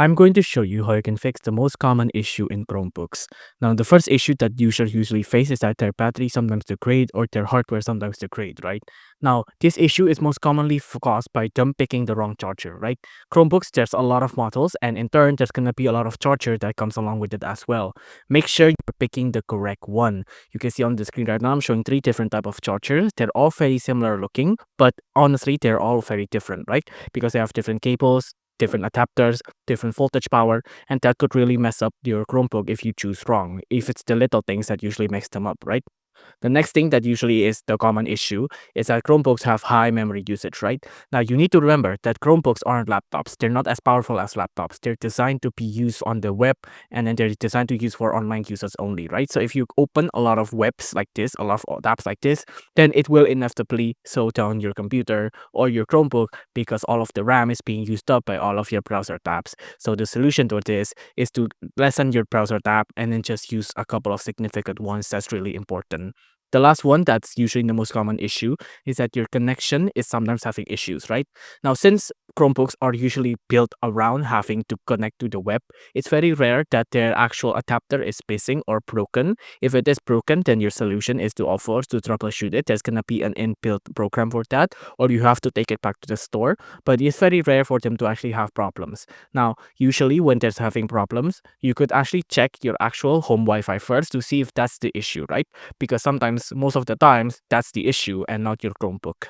I'm going to show you how you can fix the most common issue in Chromebooks. Now, the first issue that users usually face is that their battery sometimes degrade or their hardware sometimes degrade, right? Now, this issue is most commonly caused by them picking the wrong charger, right? Chromebooks, there's a lot of models, and in turn, there's going to be a lot of charger that comes along with it as well. Make sure you're picking the correct one. You can see on the screen right now, I'm showing three different type of chargers. They're all very similar looking, but honestly, they're all very different, right? Because they have different cables, different adapters, different voltage power, and that could really mess up your Chromebook if you choose wrong, if it's the little things that usually mess them up, right? The next thing that usually is the common issue is that Chromebooks have high memory usage, right? Now, you need to remember that Chromebooks aren't laptops. They're not as powerful as laptops. They're designed to be used on the web, and then they're designed to use for online users only, right? So if you open a lot of webs like this, a lot of apps like this, then it will inevitably slow down your computer or your Chromebook because all of the RAM is being used up by all of your browser tabs. So the solution to this is to lessen your browser tab and then just use a couple of significant ones that's really important. The last one that's usually the most common issue is that your connection is sometimes having issues, right? Now, since Chromebooks are usually built around having to connect to the web, it's very rare that their actual adapter is missing or broken. If it is broken, then your solution is to offer to troubleshoot it. There's gonna be an inbuilt program for that, or you have to take it back to the store. But it's very rare for them to actually have problems. Now, usually when there's having problems, you could actually check your actual home Wi-Fi first to see if that's the issue, right? Because sometimes, most of the times, that's the issue and not your Chromebook.